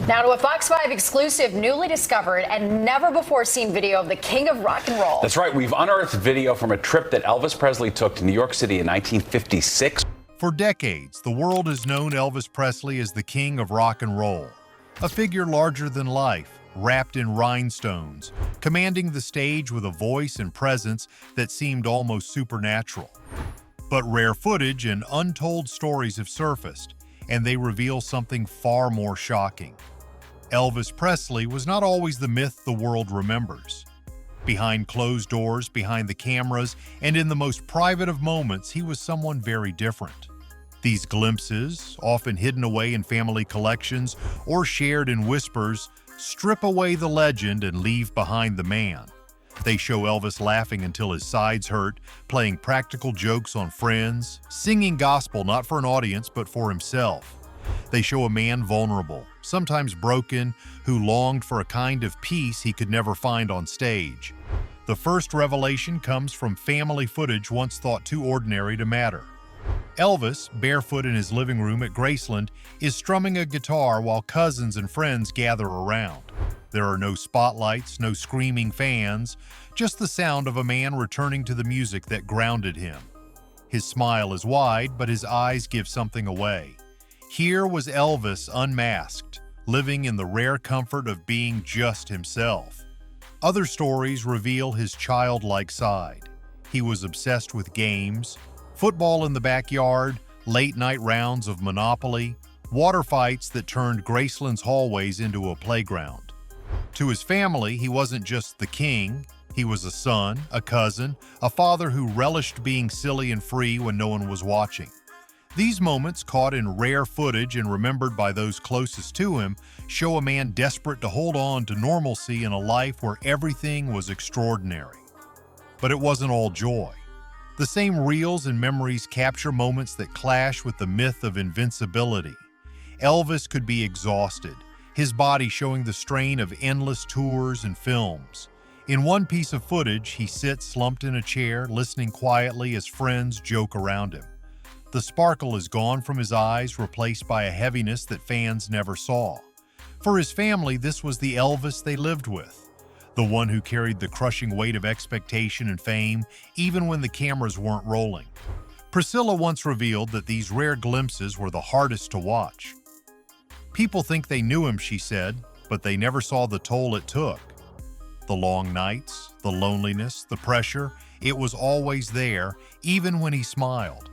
Now to a Fox 5 exclusive, newly discovered and never before seen video of the king of rock and roll. That's right. We've unearthed video from a trip that Elvis Presley took to New York City in 1956. For decades, the world has known Elvis Presley as the king of rock and roll, a figure larger than life, wrapped in rhinestones, commanding the stage with a voice and presence that seemed almost supernatural. But rare footage and untold stories have surfaced, and they reveal something far more shocking. Elvis Presley was not always the myth the world remembers. Behind closed doors, behind the cameras, and in the most private of moments, he was someone very different. These glimpses, often hidden away in family collections or shared in whispers, strip away the legend and leave behind the man. They show Elvis laughing until his sides hurt, playing practical jokes on friends, singing gospel not for an audience but for himself. They show a man vulnerable, sometimes broken, who longed for a kind of peace he could never find on stage. The first revelation comes from family footage once thought too ordinary to matter. Elvis, barefoot in his living room at Graceland, is strumming a guitar while cousins and friends gather around. There are no spotlights, no screaming fans, just the sound of a man returning to the music that grounded him. His smile is wide, but his eyes give something away. Here was Elvis unmasked, living in the rare comfort of being just himself. Other stories reveal his childlike side. He was obsessed with games, football in the backyard, late-night rounds of Monopoly, water fights that turned Graceland's hallways into a playground. To his family, he wasn't just the king. He was a son, a cousin, a father who relished being silly and free when no one was watching. These moments, caught in rare footage and remembered by those closest to him, show a man desperate to hold on to normalcy in a life where everything was extraordinary. But it wasn't all joy. The same reels and memories capture moments that clash with the myth of invincibility. Elvis could be exhausted, his body showing the strain of endless tours and films. In one piece of footage, he sits slumped in a chair, listening quietly as friends joke around him. The sparkle is gone from his eyes, replaced by a heaviness that fans never saw. For his family, this was the Elvis they lived with, the one who carried the crushing weight of expectation and fame, even when the cameras weren't rolling. Priscilla once revealed that these rare glimpses were the hardest to watch. People think they knew him, she said, but they never saw the toll it took. The long nights, the loneliness, the pressure, it was always there, even when he smiled.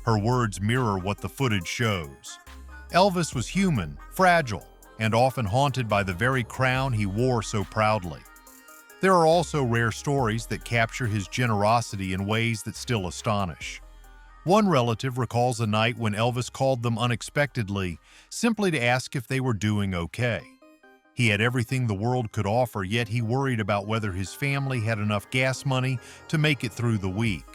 Her words mirror what the footage shows. Elvis was human, fragile, and often haunted by the very crown he wore so proudly. There are also rare stories that capture his generosity in ways that still astonish. One relative recalls a night when Elvis called them unexpectedly, simply to ask if they were doing okay. He had everything the world could offer, yet he worried about whether his family had enough gas money to make it through the week.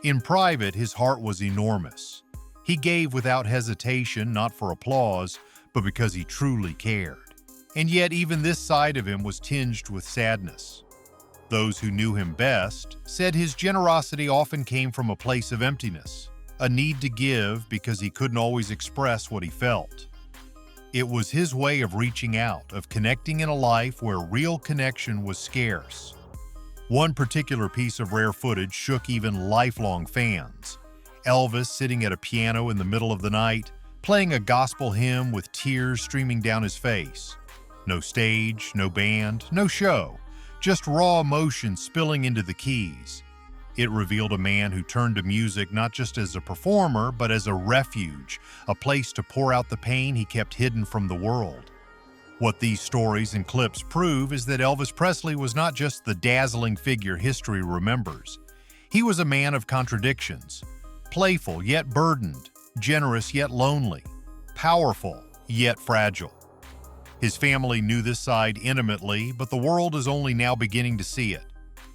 In private, his heart was enormous. He gave without hesitation, not for applause, but because he truly cared. And yet even this side of him was tinged with sadness. Those who knew him best said his generosity often came from a place of emptiness, a need to give because he couldn't always express what he felt. It was his way of reaching out, of connecting in a life where real connection was scarce. One particular piece of rare footage shook even lifelong fans. Elvis sitting at a piano in the middle of the night, playing a gospel hymn with tears streaming down his face. No stage, no band, no show, just raw emotion spilling into the keys. It revealed a man who turned to music not just as a performer, but as a refuge, a place to pour out the pain he kept hidden from the world. What these stories and clips prove is that Elvis Presley was not just the dazzling figure history remembers. He was a man of contradictions, playful yet burdened, generous yet lonely, powerful yet fragile. His family knew this side intimately, but the world is only now beginning to see it.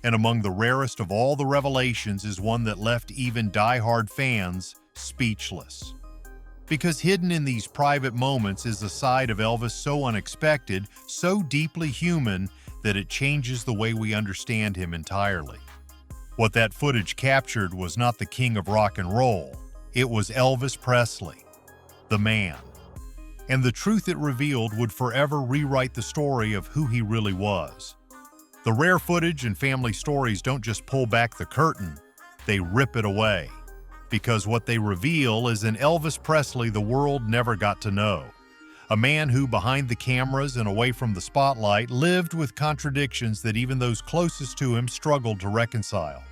And among the rarest of all the revelations is one that left even die-hard fans speechless. Because hidden in these private moments is a side of Elvis so unexpected, so deeply human, that it changes the way we understand him entirely. What that footage captured was not the king of rock and roll. It was Elvis Presley, the man. and the truth it revealed would forever rewrite the story of who he really was. The rare footage and family stories don't just pull back the curtain, they rip it away. Because what they reveal is an Elvis Presley the world never got to know. A man who, behind the cameras and away from the spotlight, lived with contradictions that even those closest to him struggled to reconcile.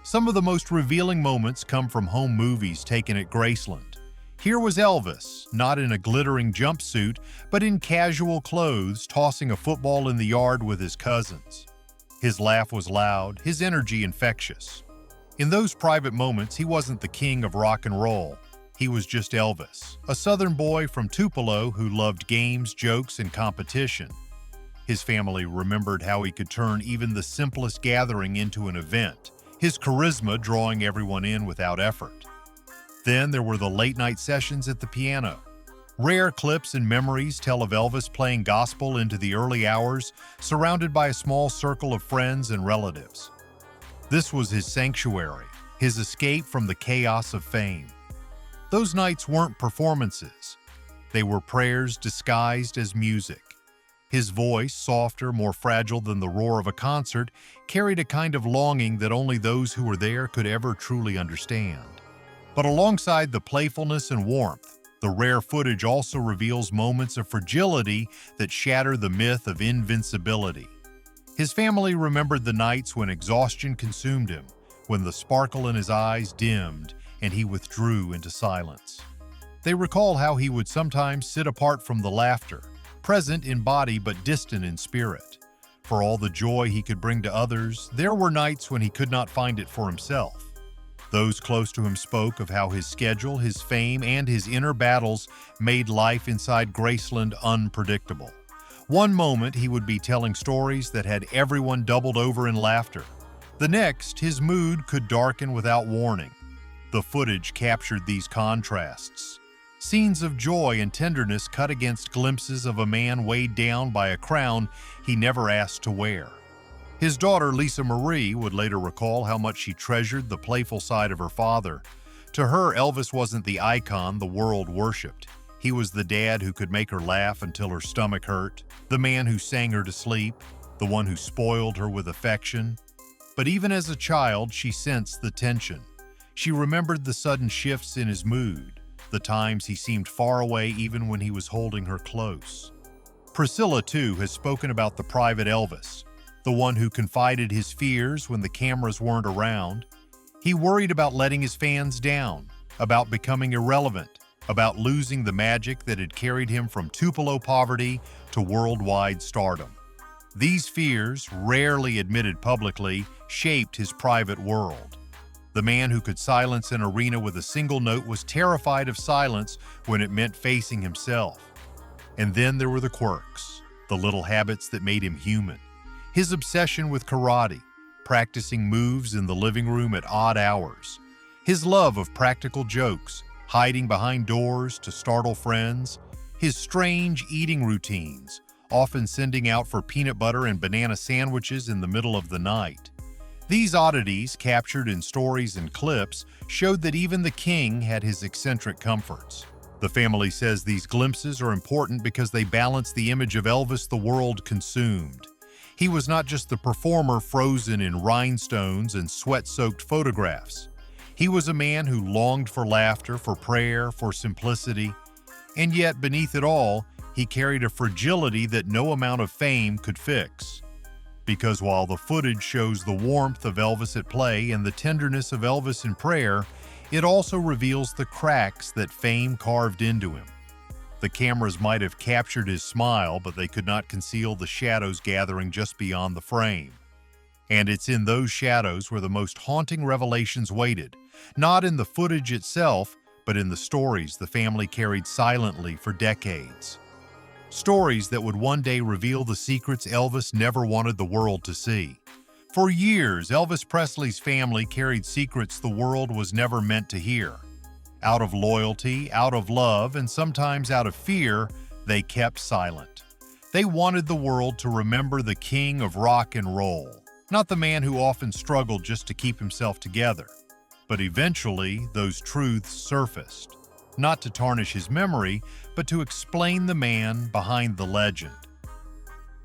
Some of the most revealing moments come from home movies taken at Graceland. Here was Elvis, not in a glittering jumpsuit, but in casual clothes, tossing a football in the yard with his cousins. His laugh was loud, his energy infectious. In those private moments, he wasn't the king of rock and roll. He was just Elvis, a southern boy from Tupelo who loved games, jokes, and competition. His family remembered how he could turn even the simplest gathering into an event, his charisma drawing everyone in without effort. Then there were the late-night sessions at the piano. Rare clips and memories tell of Elvis playing gospel into the early hours, surrounded by a small circle of friends and relatives. This was his sanctuary, his escape from the chaos of fame. Those nights weren't performances. They were prayers disguised as music. His voice, softer, more fragile than the roar of a concert, carried a kind of longing that only those who were there could ever truly understand. But alongside the playfulness and warmth, the rare footage also reveals moments of fragility that shatter the myth of invincibility. His family remembered the nights when exhaustion consumed him, when the sparkle in his eyes dimmed and he withdrew into silence. They recall how he would sometimes sit apart from the laughter, present in body but distant in spirit. For all the joy he could bring to others, there were nights when he could not find it for himself. Those close to him spoke of how his schedule, his fame, and his inner battles made life inside Graceland unpredictable. One moment he would be telling stories that had everyone doubled over in laughter. The next, his mood could darken without warning. The footage captured these contrasts. Scenes of joy and tenderness cut against glimpses of a man weighed down by a crown he never asked to wear. His daughter, Lisa Marie, would later recall how much she treasured the playful side of her father. To her, Elvis wasn't the icon the world worshipped. He was the dad who could make her laugh until her stomach hurt, the man who sang her to sleep, the one who spoiled her with affection. But even as a child, she sensed the tension. She remembered the sudden shifts in his mood, the times he seemed far away even when he was holding her close. Priscilla, too, has spoken about the private Elvis, the one who confided his fears when the cameras weren't around. He worried about letting his fans down, about becoming irrelevant, about losing the magic that had carried him from Tupelo poverty to worldwide stardom. These fears, rarely admitted publicly, shaped his private world. The man who could silence an arena with a single note was terrified of silence when it meant facing himself. And then there were the quirks, the little habits that made him human. His obsession with karate, practicing moves in the living room at odd hours. His love of practical jokes, hiding behind doors to startle friends. His strange eating routines, often sending out for peanut butter and banana sandwiches in the middle of the night. These oddities, captured in stories and clips, showed that even the king had his eccentric comforts. The family says these glimpses are important because they balance the image of Elvis the world consumed. He was not just the performer frozen in rhinestones and sweat-soaked photographs. He was a man who longed for laughter, for prayer, for simplicity. And yet, beneath it all, he carried a fragility that no amount of fame could fix. Because while the footage shows the warmth of Elvis at play and the tenderness of Elvis in prayer, it also reveals the cracks that fame carved into him. The cameras might have captured his smile, but they could not conceal the shadows gathering just beyond the frame. And it's in those shadows where the most haunting revelations waited, not in the footage itself, but in the stories the family carried silently for decades. Stories that would one day reveal the secrets Elvis never wanted the world to see. For years, Elvis Presley's family carried secrets the world was never meant to hear. Out of loyalty, out of love, and sometimes out of fear, they kept silent. They wanted the world to remember the king of rock and roll, not the man who often struggled just to keep himself together. But eventually, those truths surfaced. not to tarnish his memory, but to explain the man behind the legend.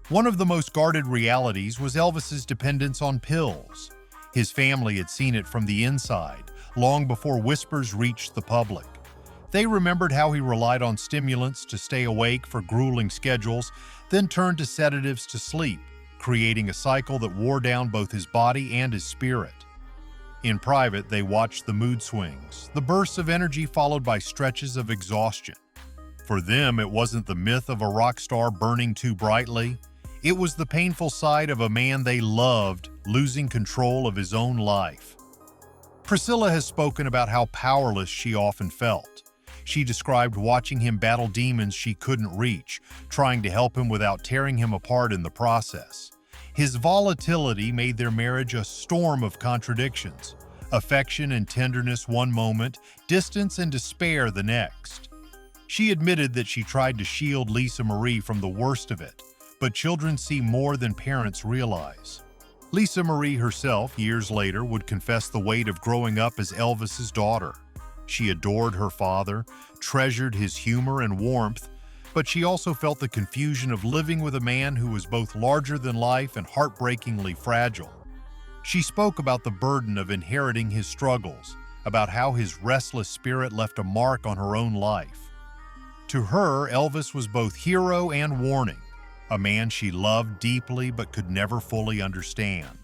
One of the most guarded realities was Elvis's dependence on pills. His family had seen it from the inside, long before whispers reached the public. They remembered how he relied on stimulants to stay awake for grueling schedules, then turned to sedatives to sleep, creating a cycle that wore down both his body and his spirit. In private, they watched the mood swings, the bursts of energy followed by stretches of exhaustion. For them, it wasn't the myth of a rock star burning too brightly. It was the painful side of a man they loved losing control of his own life. Priscilla has spoken about how powerless she often felt. She described watching him battle demons she couldn't reach, trying to help him without tearing him apart in the process. His volatility made their marriage a storm of contradictions. Affection and tenderness one moment, distance and despair the next. She admitted that she tried to shield Lisa Marie from the worst of it, but children see more than parents realize. Lisa Marie herself, years later, would confess the weight of growing up as Elvis's daughter. She adored her father, treasured his humor and warmth, but she also felt the confusion of living with a man who was both larger than life and heartbreakingly fragile. She spoke about the burden of inheriting his struggles, about how his restless spirit left a mark on her own life. To her, Elvis was both hero and warning, a man she loved deeply but could never fully understand.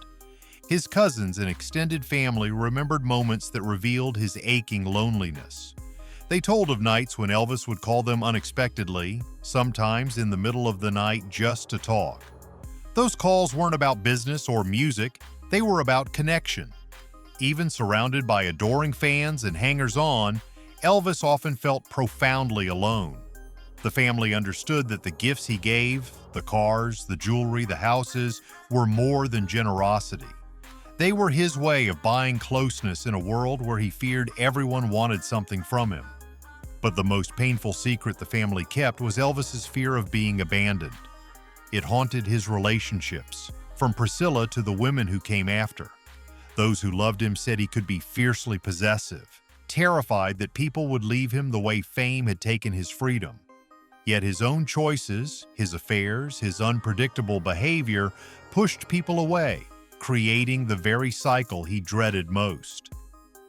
His cousins and extended family remembered moments that revealed his aching loneliness. They told of nights when Elvis would call them unexpectedly, sometimes in the middle of the night just to talk. Those calls weren't about business or music, they were about connection. Even surrounded by adoring fans and hangers-on, Elvis often felt profoundly alone. The family understood that the gifts he gave, the cars, the jewelry, the houses, were more than generosity. They were his way of buying closeness in a world where he feared everyone wanted something from him. But the most painful secret the family kept was Elvis's fear of being abandoned. It haunted his relationships, from Priscilla to the women who came after. Those who loved him said he could be fiercely possessive, terrified that people would leave him the way fame had taken his freedom. Yet his own choices, his affairs, his unpredictable behavior pushed people away, creating the very cycle he dreaded most.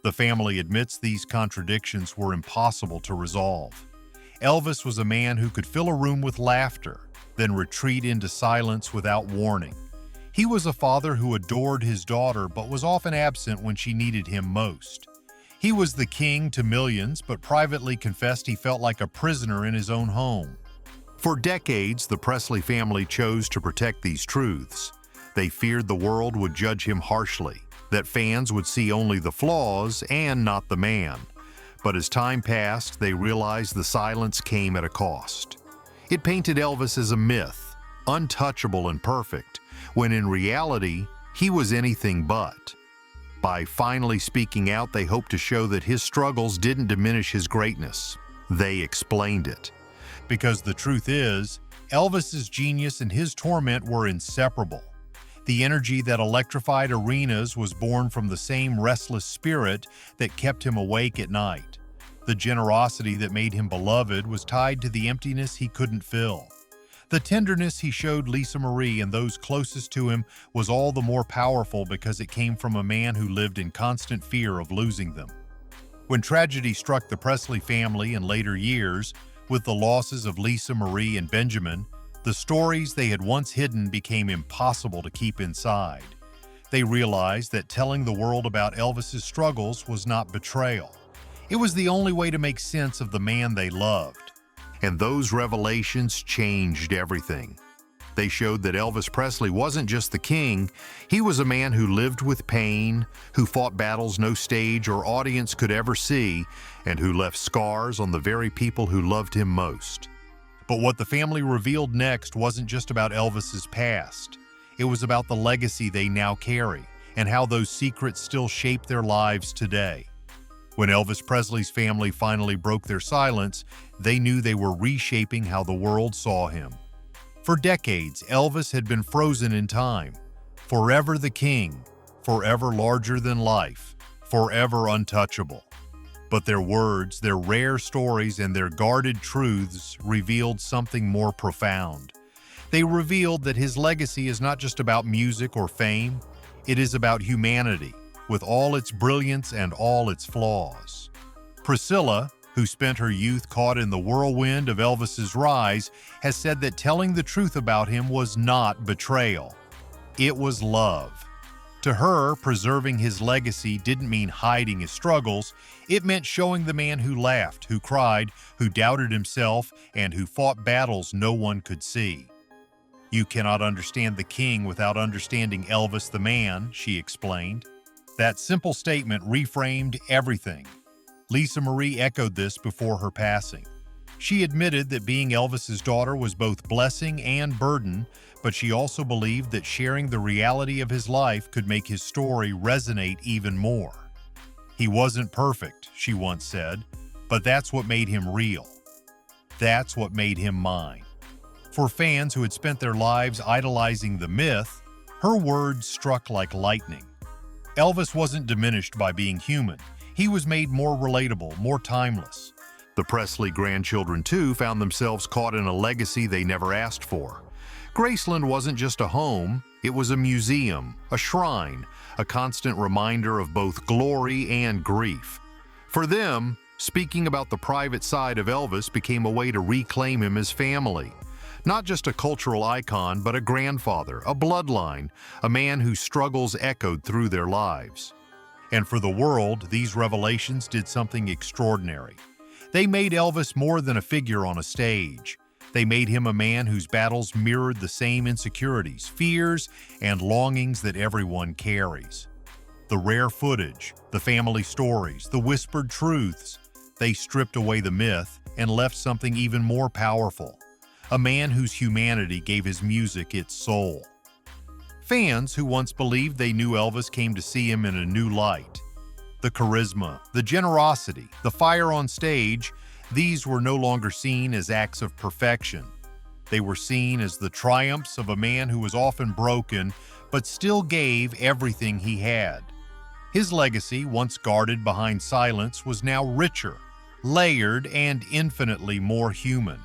The family admits these contradictions were impossible to resolve. Elvis was a man who could fill a room with laughter, then retreat into silence without warning. He was a father who adored his daughter but was often absent when she needed him most. He was the king to millions, but privately confessed he felt like a prisoner in his own home. For decades, the Presley family chose to protect these truths. They feared the world would judge him harshly, that fans would see only the flaws and not the man. But as time passed, they realized the silence came at a cost. It painted Elvis as a myth, untouchable and perfect, when in reality, he was anything but. By finally speaking out, they hoped to show that his struggles didn't diminish his greatness. They explained it. Because the truth is, Elvis's genius and his torment were inseparable. The energy that electrified arenas was born from the same restless spirit that kept him awake at night. The generosity that made him beloved was tied to the emptiness he couldn't fill. The tenderness he showed Lisa Marie and those closest to him was all the more powerful because it came from a man who lived in constant fear of losing them. When tragedy struck the Presley family in later years, with the losses of Lisa Marie and Benjamin, the stories they had once hidden became impossible to keep inside. They realized that telling the world about Elvis's struggles was not betrayal. It was the only way to make sense of the man they loved. And those revelations changed everything. They showed that Elvis Presley wasn't just the king, he was a man who lived with pain, who fought battles no stage or audience could ever see, and who left scars on the very people who loved him most. But what the family revealed next wasn't just about Elvis's past. It was about the legacy they now carry and how those secrets still shape their lives today. When Elvis Presley's family finally broke their silence, they knew they were reshaping how the world saw him. For decades, Elvis had been frozen in time, forever the king, forever larger than life, forever untouchable. But their words, their rare stories, and their guarded truths revealed something more profound. They revealed that his legacy is not just about music or fame, it is about humanity, with all its brilliance and all its flaws. Priscilla, who spent her youth caught in the whirlwind of Elvis's rise, has said that telling the truth about him was not betrayal. It was love. To her, preserving his legacy didn't mean hiding his struggles. It meant showing the man who laughed, who cried, who doubted himself, and who fought battles no one could see. "You cannot understand the king without understanding Elvis the man," she explained. That simple statement reframed everything. Lisa Marie echoed this before her passing. She admitted that being Elvis's daughter was both blessing and burden, but she also believed that sharing the reality of his life could make his story resonate even more. "He wasn't perfect," she once said, "but that's what made him real. That's what made him mine." For fans who had spent their lives idolizing the myth, her words struck like lightning. Elvis wasn't diminished by being human. He was made more relatable, more timeless. The Presley grandchildren, too, found themselves caught in a legacy they never asked for. Graceland wasn't just a home, it was a museum, a shrine, a constant reminder of both glory and grief. For them, speaking about the private side of Elvis became a way to reclaim him as family. Not just a cultural icon, but a grandfather, a bloodline, a man whose struggles echoed through their lives. And for the world, these revelations did something extraordinary. They made Elvis more than a figure on a stage. They made him a man whose battles mirrored the same insecurities, fears, and longings that everyone carries. The rare footage, the family stories, the whispered truths, they stripped away the myth and left something even more powerful. A man whose humanity gave his music its soul. Fans who once believed they knew Elvis came to see him in a new light. The charisma, the generosity, the fire on stage, these were no longer seen as acts of perfection. They were seen as the triumphs of a man who was often broken, but still gave everything he had. His legacy, once guarded behind silence, was now richer, layered, and infinitely more human.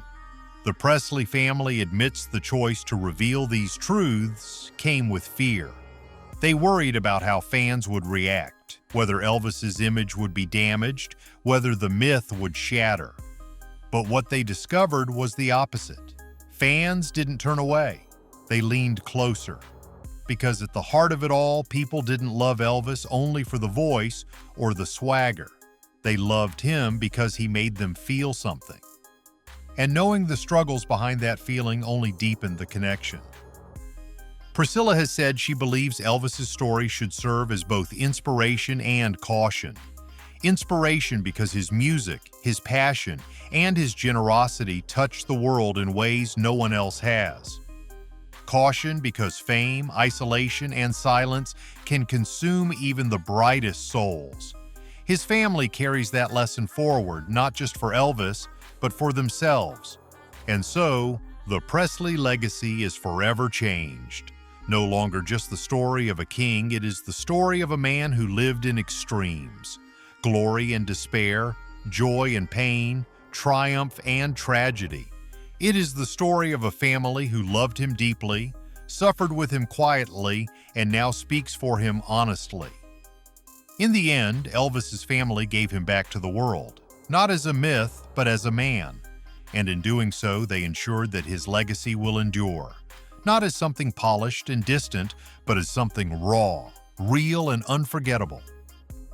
The Presley family admits the choice to reveal these truths came with fear. They worried about how fans would react, whether Elvis's image would be damaged, whether the myth would shatter. But what they discovered was the opposite. Fans didn't turn away. They leaned closer. Because at the heart of it all, people didn't love Elvis only for the voice or the swagger. They loved him because he made them feel something. And knowing the struggles behind that feeling only deepened the connection. Priscilla has said she believes Elvis's story should serve as both inspiration and caution. Inspiration because his music, his passion, and his generosity touched the world in ways no one else has. Caution because fame, isolation, and silence can consume even the brightest souls. His family carries that lesson forward, not just for Elvis, but for themselves. And so, the Presley legacy is forever changed. No longer just the story of a king, it is the story of a man who lived in extremes. Glory and despair, joy and pain, triumph and tragedy. It is the story of a family who loved him deeply, suffered with him quietly, and now speaks for him honestly. In the end, Elvis's family gave him back to the world. Not as a myth, but as a man. And in doing so, they ensured that his legacy will endure. Not as something polished and distant, but as something raw, real, and unforgettable.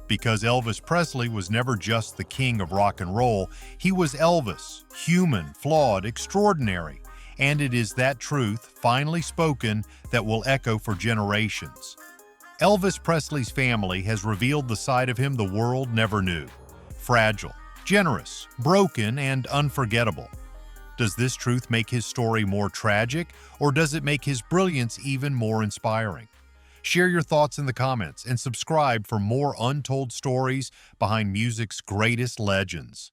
Because Elvis Presley was never just the king of rock and roll, he was Elvis, human, flawed, extraordinary. And it is that truth, finally spoken, that will echo for generations. Elvis Presley's family has revealed the side of him the world never knew. Fragile, generous, broken, and unforgettable. Does this truth make his story more tragic, or does it make his brilliance even more inspiring? Share your thoughts in the comments and subscribe for more untold stories behind music's greatest legends.